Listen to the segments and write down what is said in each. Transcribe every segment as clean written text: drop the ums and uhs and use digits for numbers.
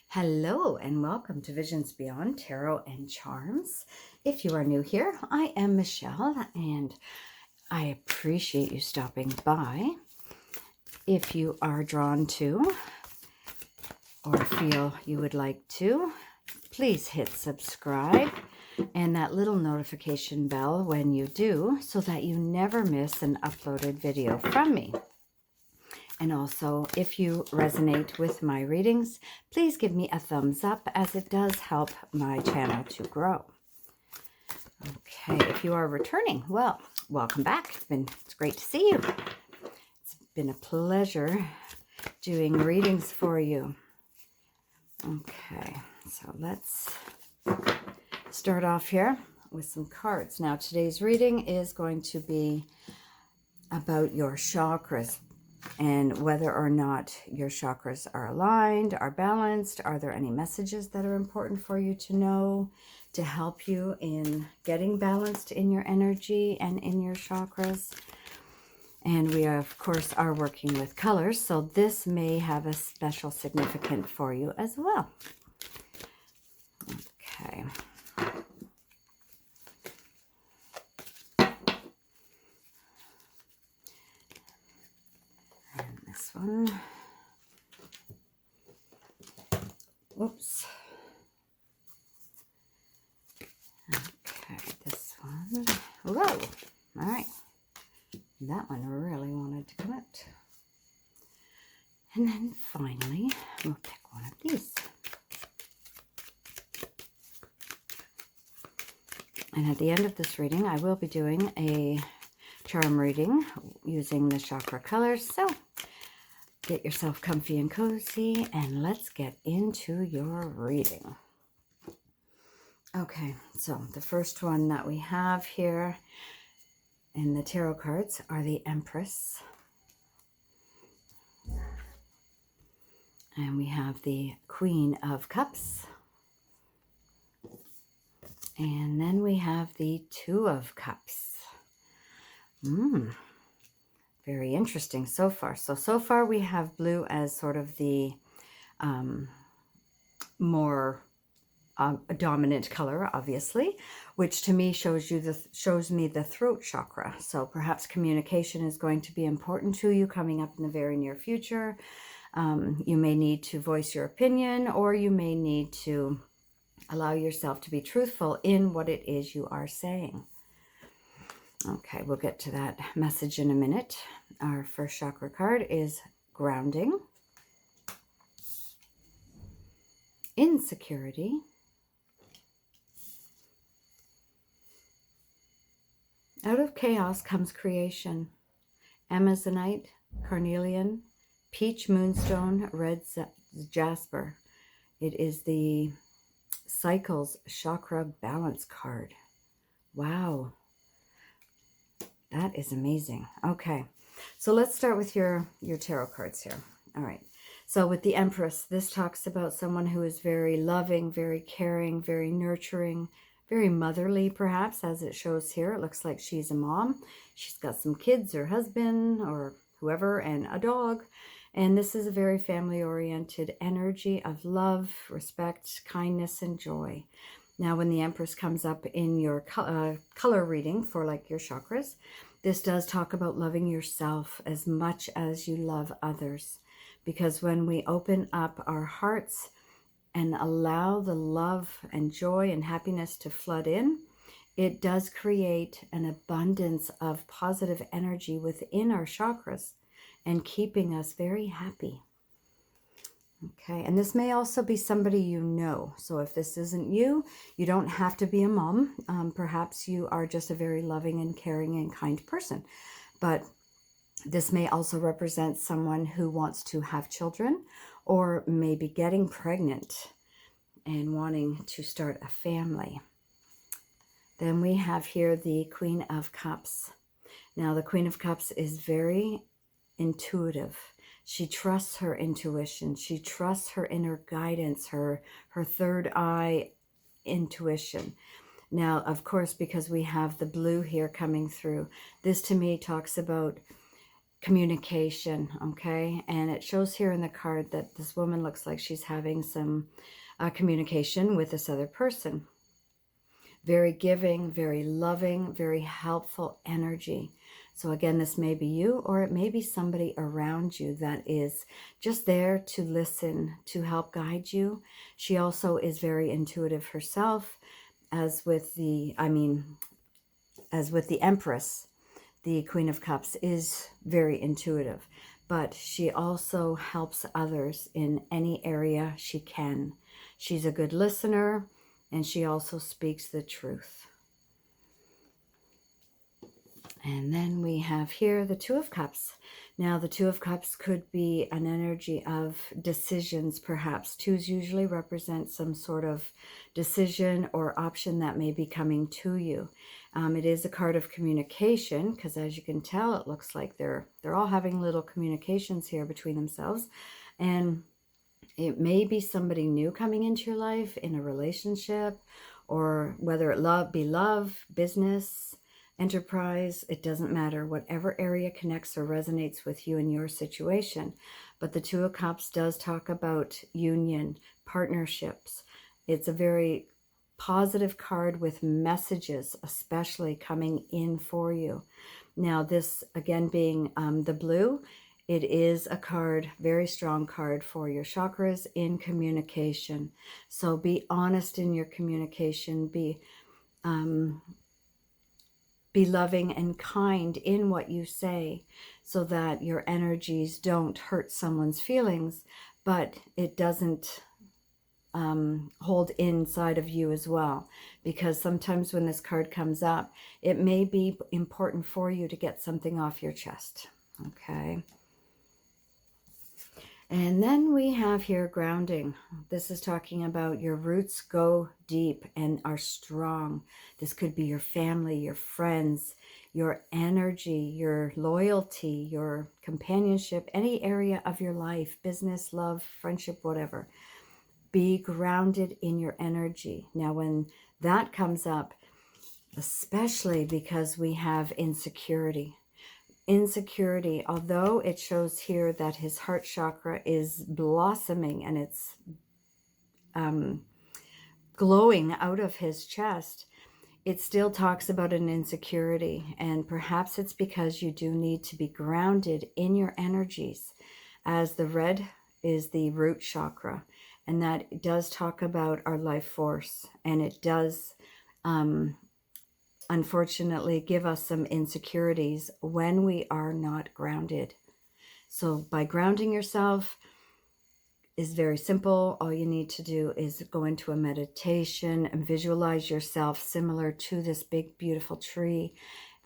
Hello and welcome to Visions Beyond Tarot and Charms. If you are new here, I am Michelle and I appreciate you stopping by. If you are drawn to or feel you would like to, please hit subscribe and that little notification bell when you do so that you never miss an uploaded video from me. And also, if you resonate with my readings, please give me a thumbs up as it does help my channel to grow. Okay, if you are returning, well, welcome back. It's great to see you. It's been a pleasure doing readings for you. Okay, so let's start off here with some cards. Now, today's reading is going to be about your chakras, and whether or not your chakras are aligned, are balanced. Are there any messages that are important for you to know to help you in getting balanced in your energy and in your chakras? And we, of course, are working with colors, so this may have a special significance for you as well. Okay. One. Oops. Okay, this one. Whoa. All right. That one really wanted to connect. And then finally, we'll pick one of these. And at the end of this reading, I will be doing a charm reading using the chakra colors. So get yourself comfy and cozy, and let's get into your reading. Okay, so the first one that we have here in the tarot cards are the Empress. And we have the Queen of Cups. And then we have the Two of Cups. Very interesting so far. So far we have blue as sort of the more dominant color, obviously, which to me shows me the throat chakra. So perhaps communication is going to be important to you coming up in the very near future. You may need to voice your opinion, or you may need to allow yourself to be truthful in what it is you are saying. Okay, we'll get to that message in a minute. Our first chakra card is Grounding, Insecurity, Out of Chaos Comes Creation, Amazonite, Carnelian, Peach Moonstone, Red Jasper. It is the Cycles Chakra Balance card. Wow. That is amazing. Okay, so let's start with your tarot cards here. All right, so with the Empress, this talks about someone who is very loving, very caring, very nurturing, very motherly, perhaps, as it shows here. It looks like she's a mom. She's got some kids, her husband, or whoever, and a dog. And this is a very family-oriented energy of love, respect, kindness, and joy. Now, when the Empress comes up in your color reading for like your chakras, this does talk about loving yourself as much as you love others. Because when we open up our hearts and allow the love and joy and happiness to flood in, it does create an abundance of positive energy within our chakras and keeping us very happy. Okay, and this may also be somebody you know. So if this isn't you, you don't have to be a mom. Perhaps you are just a very loving and caring and kind person. But this may also represent someone who wants to have children or maybe getting pregnant and wanting to start a family. Then we have here the Queen of Cups. Now, the Queen of Cups is very intuitive. She trusts her intuition. She trusts her inner guidance, her third eye intuition. Now, of course, because we have the blue here coming through, this to me talks about communication, okay? And it shows here in the card that this woman looks like she's having some communication with this other person. Very giving, very loving, very helpful energy. So again, this may be you, or it may be somebody around you that is just there to listen, to help guide you. She also is very intuitive herself, as with the Empress. The Queen of Cups is very intuitive, but she also helps others in any area she can. She's a good listener, and she also speaks the truth. And then we have here the Two of Cups. Now, the Two of Cups could be an energy of decisions, perhaps. Twos usually represent some sort of decision or option that may be coming to you. It is a card of communication, because as you can tell, it looks like they're all having little communications here between themselves. And it may be somebody new coming into your life in a relationship, or whether it be love, business, enterprise, it doesn't matter. Whatever area connects or resonates with you in your situation. But the Two of Cups does talk about union, partnerships. It's a very positive card with messages, especially coming in for you. Now, this again being the blue, it is a card, very strong card for your chakras in communication. So be honest in your communication. Be loving and kind in what you say, so that your energies don't hurt someone's feelings, but it doesn't hold inside of you as well. Because sometimes when this card comes up, it may be important for you to get something off your chest. Okay. And then we have here grounding. This is talking about your roots go deep and are strong. This could be your family, your friends, your energy, your loyalty, your companionship, any area of your life, business, love, friendship, whatever. Be grounded in your energy. Now, when that comes up, especially because we have insecurity. Insecurity, although it shows here that his heart chakra is blossoming and it's glowing out of his chest, it still talks about an insecurity. And perhaps it's because you do need to be grounded in your energies, as the red is the root chakra. And that does talk about our life force. And it does unfortunately give us some insecurities when we are not grounded. So by grounding yourself is very simple. All you need to do is go into a meditation and visualize yourself similar to this big beautiful tree.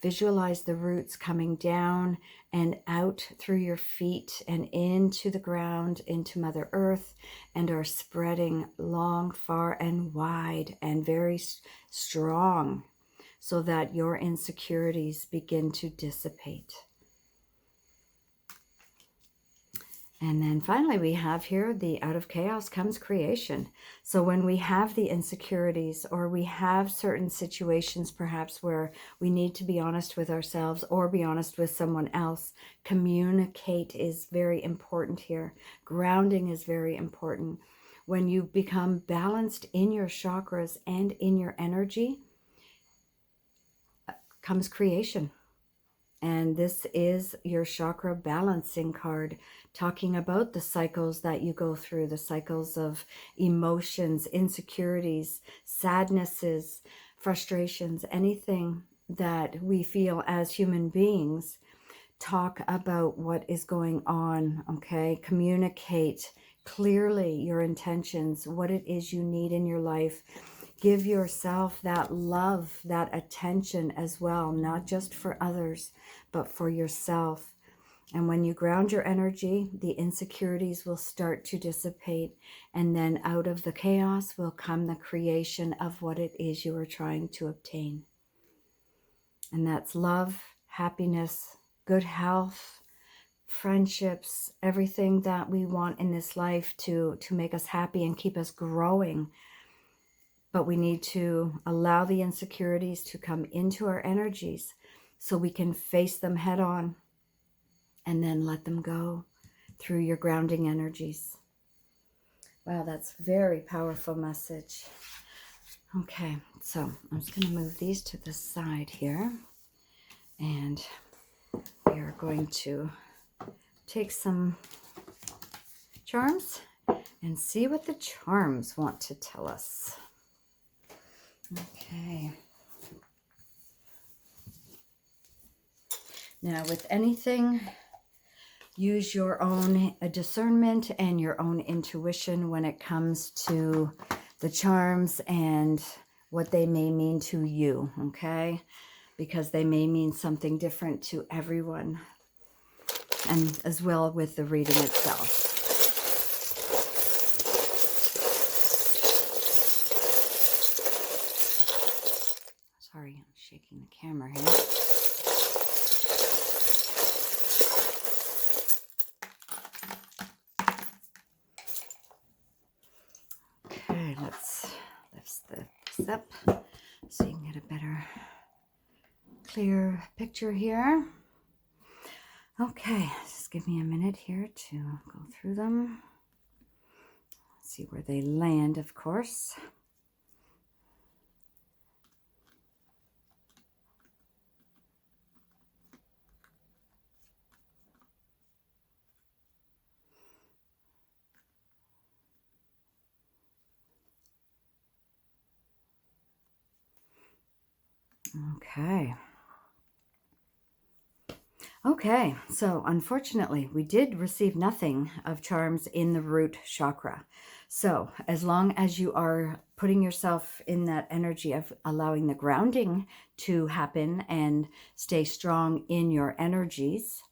Visualize the roots coming down and out through your feet and into the ground, into Mother Earth, and are spreading long, far, and wide, and very strong, so that your insecurities begin to dissipate. And then finally we have here the out of chaos comes creation. So when we have the insecurities, or we have certain situations perhaps where we need to be honest with ourselves or be honest with someone else, communicate is very important here. Grounding is very important. When you become balanced in your chakras and in your energy, comes creation. And this is your chakra balancing card, talking about the cycles that you go through, the cycles of emotions, insecurities, sadnesses, frustrations, anything that we feel as human beings. Talk about what is going on, okay? Communicate clearly your intentions, what it is you need in your life. Give yourself that love, that attention as well, not just for others, but for yourself. And when you ground your energy, the insecurities will start to dissipate. And then out of the chaos will come the creation of what it is you are trying to obtain. And that's love, happiness, good health, friendships, everything that we want in this life to make us happy and keep us growing. But we need to allow the insecurities to come into our energies so we can face them head on and then let them go through your grounding energies. Wow, that's a very powerful message. Okay, so I'm just going to move these to the side here, and we are going to take some charms and see what the charms want to tell us. Okay. Now, with anything, use your own discernment and your own intuition when it comes to the charms and what they may mean to you, okay? Because they may mean something different to everyone, and as well with the reading itself. Sorry, I'm shaking the camera here. Okay, let's lift this up so you can get a better, clear picture here. Okay, just give me a minute here to go through them. See where they land, of course. Okay. Okay, so unfortunately, we did receive nothing of charms in the root chakra. So as long as you are putting yourself in that energy of allowing the grounding to happen and stay strong in your energies,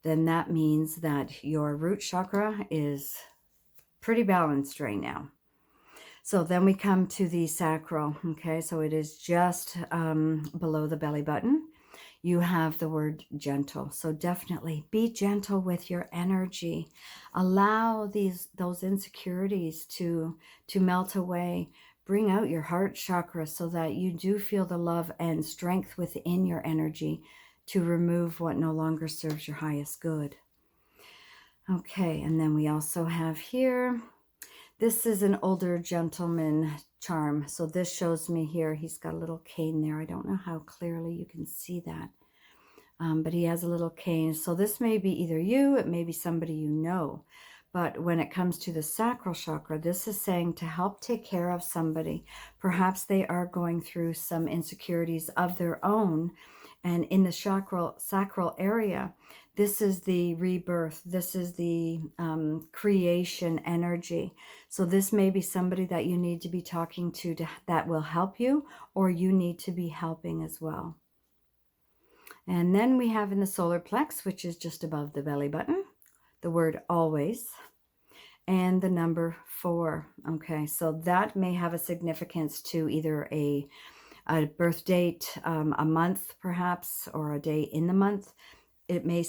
then that means that your root chakra is pretty balanced right now. So then we come to the sacral, okay? So it is just below the belly button. You have the word gentle. So definitely be gentle with your energy. Allow those insecurities to melt away. Bring out your heart chakra so that you do feel the love and strength within your energy to remove what no longer serves your highest good. Okay, and then we also have here, this is an older gentleman charm. So this shows me here, he's got a little cane there. I don't know how clearly you can see that. But he has a little cane. So this may be either you, it may be somebody you know. But when it comes to the sacral chakra, this is saying to help take care of somebody. Perhaps they are going through some insecurities of their own. And in the sacral area, this is the rebirth. This is the creation energy. So this may be somebody that you need to be talking to that will help you, or you need to be helping as well. And then we have in the solar plex, which is just above the belly button, the word always, and the number 4. Okay, so that may have a significance to either a birth date, a month perhaps, or a day in the month. It may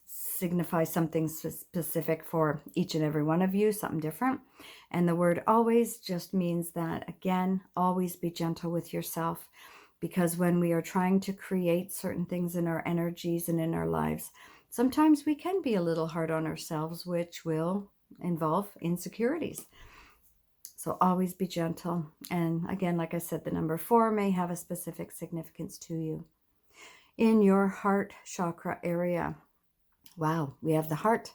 signify something specific for each and every one of you, something different. And the word always just means that, again, always be gentle with yourself. Because when we are trying to create certain things in our energies and in our lives, sometimes we can be a little hard on ourselves, which will involve insecurities. So always be gentle. And again, like I said, the number 4 may have a specific significance to you. In your heart chakra area, wow, we have the heart.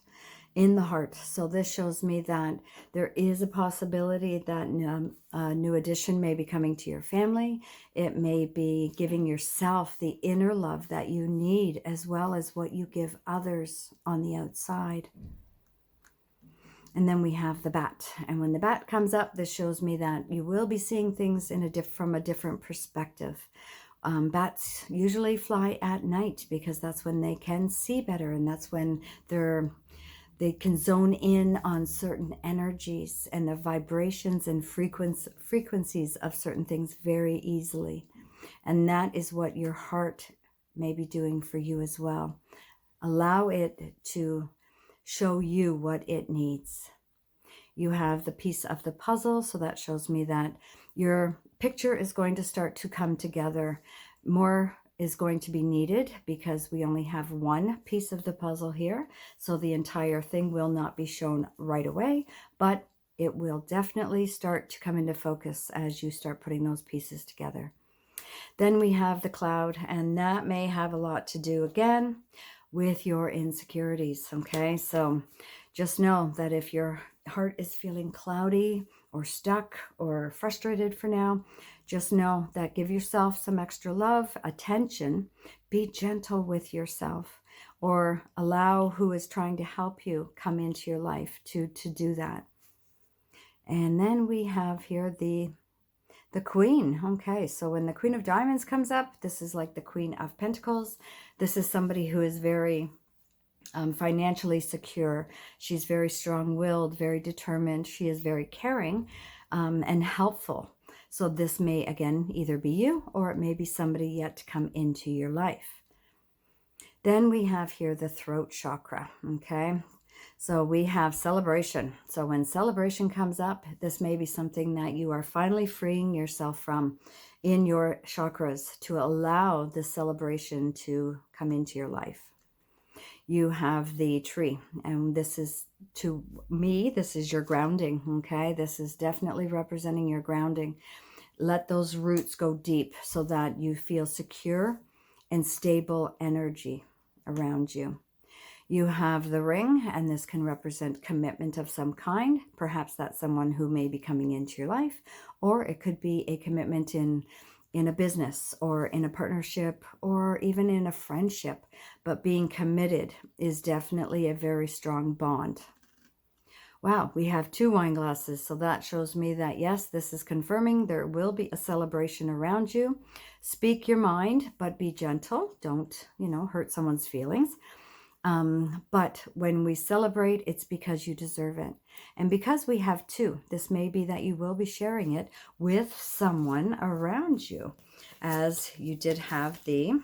In the heart. So this shows me that there is a possibility that a new addition may be coming to your family. It may be giving yourself the inner love that you need, as well as what you give others on the outside. And then we have the bat. And when the bat comes up, this shows me that you will be seeing things from a different perspective. Bats usually fly at night because that's when they can see better, and that's when they can zone in on certain energies and the vibrations and frequencies of certain things very easily. And that is what your heart may be doing for you as well. Allow it to show you what it needs. You have the piece of the puzzle, so that shows me that your picture is going to start to come together more is going to be needed because we only have one piece of the puzzle here. So the entire thing will not be shown right away, but it will definitely start to come into focus as you start putting those pieces together. Then we have the cloud, and that may have a lot to do again with your insecurities. Okay, so just know that if your heart is feeling cloudy or stuck or frustrated for now, just know that give yourself some extra love, attention, be gentle with yourself, or allow who is trying to help you come into your life to do that. And then we have here the Queen. Okay, so when the Queen of Diamonds comes up, this is like the Queen of Pentacles. This is somebody who is very financially secure. She's very strong-willed, very determined. She is very caring and helpful. So this may, again, either be you or it may be somebody yet to come into your life. Then we have here the throat chakra, okay? So we have celebration. So when celebration comes up, this may be something that you are finally freeing yourself from in your chakras to allow the celebration to come into your life. You have the tree, and this is, to me, this is your grounding, okay? This is definitely representing your grounding. Let those roots go deep so that you feel secure and stable energy around you. You have the ring, and this can represent commitment of some kind. Perhaps that's someone who may be coming into your life, or it could be a commitment in a business or in a partnership or even in a friendship. But being committed is definitely a very strong bond. Wow, we have 2 wine glasses, so that shows me that yes, this is confirming there will be a celebration around you. Speak your mind, but be gentle. Don't, hurt someone's feelings. But when we celebrate, it's because you deserve it. And because we have 2, this may be that you will be sharing it with someone around you, as you did have the, let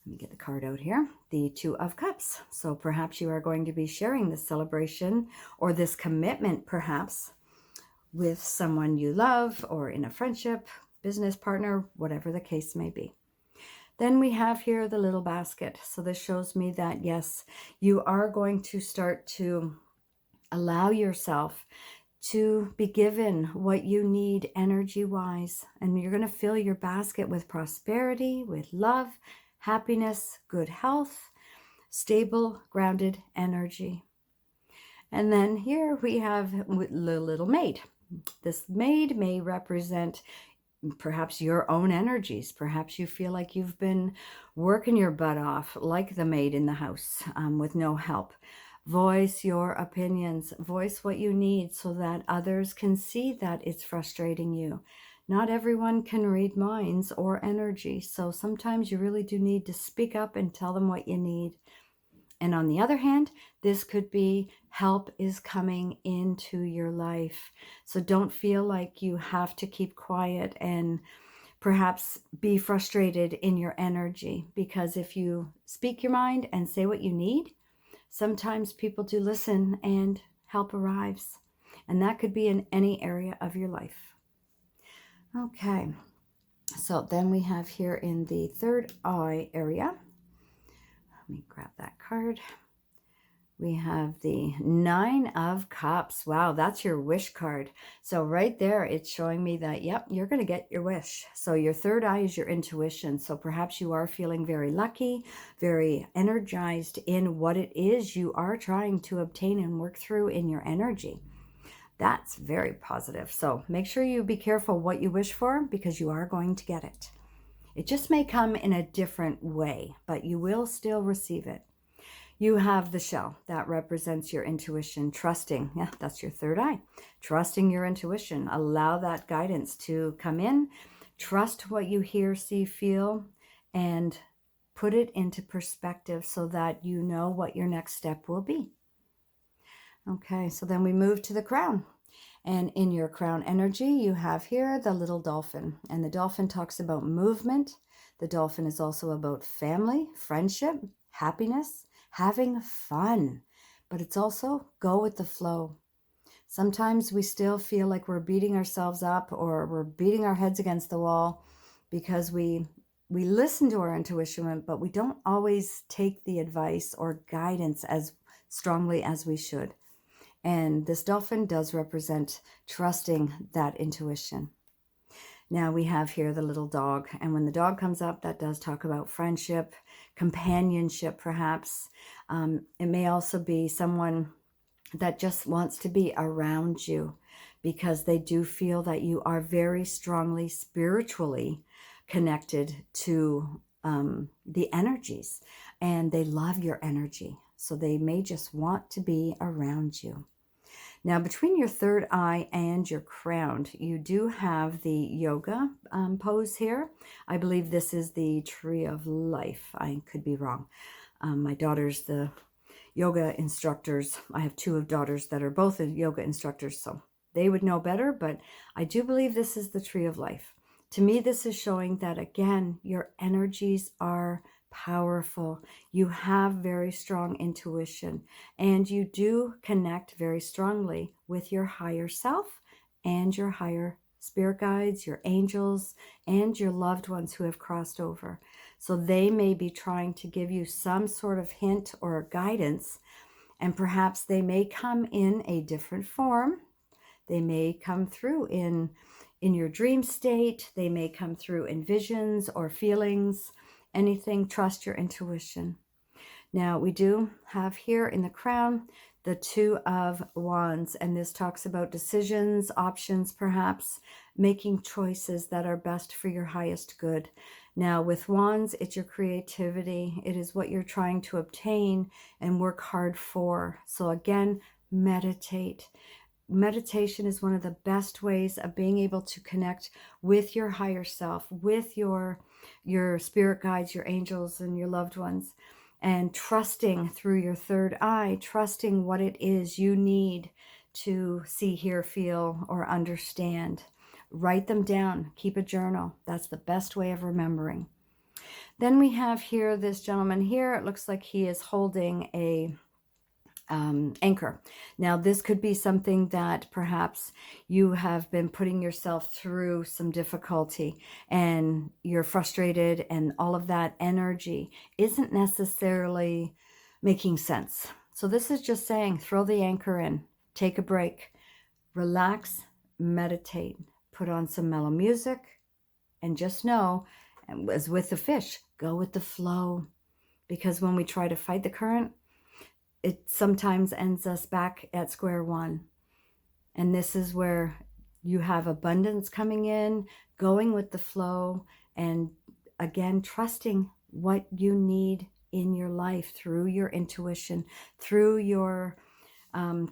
me get the card out here, the 2 of Cups. So perhaps you are going to be sharing this celebration or this commitment perhaps with someone you love or in a friendship, business partner, whatever the case may be. Then we have here the little basket. So this shows me that, yes, you are going to start to allow yourself to be given what you need energy-wise. And you're going to fill your basket with prosperity, with love, happiness, good health, stable, grounded energy. And then here we have the little maid. This maid may represent perhaps your own energies. Perhaps you feel like you've been working your butt off like the maid in the house with no help. Voice your opinions. Voice what you need so that others can see that it's frustrating you. Not everyone can read minds or energy, so sometimes you really do need to speak up and tell them what you need. And on the other hand, this could be help is coming into your life. So don't feel like you have to keep quiet and perhaps be frustrated in your energy, because if you speak your mind and say what you need, sometimes people do listen and help arrives. And that could be in any area of your life. Okay, so then we have here in the third eye area, let me grab that card. We have the 9 of Cups. Wow, that's your wish card. So right there, it's showing me that, yep, you're going to get your wish. So your third eye is your intuition. So perhaps you are feeling very lucky, very energized in what it is you are trying to obtain and work through in your energy. That's very positive. So make sure you be careful what you wish for, because you are going to get it. It just may come in a different way, but you will still receive it. You have the shell. That represents your intuition, trusting. Yeah, that's your third eye. Trusting your intuition. Allow that guidance to come in. Trust what you hear, see, feel, and put it into perspective so that you know what your next step will be. Okay, so then we move to the crown. And in your crown energy, you have here the little dolphin. And the dolphin talks about movement. The dolphin is also about family, friendship, happiness, having fun. But it's also go with the flow. Sometimes we still feel like we're beating ourselves up or we're beating our heads against the wall because we we listen to our intuition, but we don't always take the advice or guidance as strongly as we should. And this dolphin does represent trusting that intuition. Now we have here the little dog. And when the dog comes up, that does talk about friendship, companionship, perhaps. It may also be someone that just wants to be around you because they do feel that you are very strongly spiritually connected to the energies, and they love your energy. So they may just want to be around you. Now, between your third eye and your crown, you do have the yoga pose here. I believe this is the tree of life. I could be wrong. My daughter's the yoga instructors. I have two of daughters that are both yoga instructors, so they would know better, but I do believe this is the tree of life. To me, this is showing that, again, your energies are powerful. You have very strong intuition, and you do connect very strongly with your higher self and your higher spirit guides, your angels, and your loved ones who have crossed over. So they may be trying to give you some sort of hint or guidance, and perhaps they may come in a different form. They may come through in your dream state. They may come through in visions or feelings. Anything, trust your intuition. Now, we do have here in the crown the Two of Wands, and this talks about decisions, options, perhaps making choices that are best for your highest good. Now, with Wands, it's your creativity. It is what you're trying to obtain and work hard for. So again, meditate. Meditation is one of the best ways of being able to connect with your higher self, with your spirit guides, your angels, and your loved ones, and trusting through your third eye, trusting what it is you need to see, hear, feel, or understand. Write them down. Keep a journal. That's the best way of remembering. Then we have here this gentleman here. It looks like he is holding a anchor. Now, this could be something that perhaps you have been putting yourself through some difficulty and you're frustrated, and all of that energy isn't necessarily making sense. So this is just saying, throw the anchor in, take a break, relax, meditate, put on some mellow music, and just know, as with the fish, go with the flow. Because when we try to fight the current, it sometimes ends us back at square one. And this is where you have abundance coming in, going with the flow, and again, trusting what you need in your life through your intuition, through your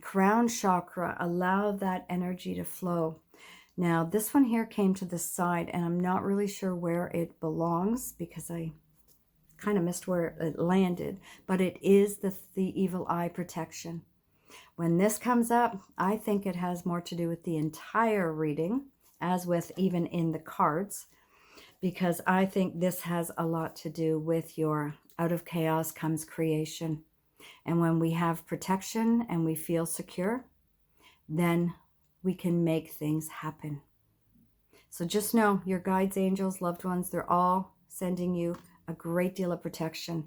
crown chakra. Allow that energy to flow. Now, this one here came to the side, and I'm not really sure where it belongs because I kind of missed where it landed, but it is the evil eye protection. When this comes up, I think it has more to do with the entire reading, as with even in the cards, because I think this has a lot to do with your out of chaos comes creation. And when we have protection and we feel secure, then we can make things happen. So just know your guides, angels, loved ones, they're all sending you a great deal of protection.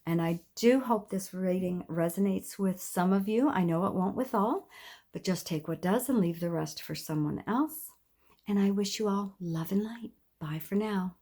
And I do hope this reading resonates with some of you. I know it won't with all, but just take what does and leave the rest for someone else. And I wish you all love and light. Bye for now.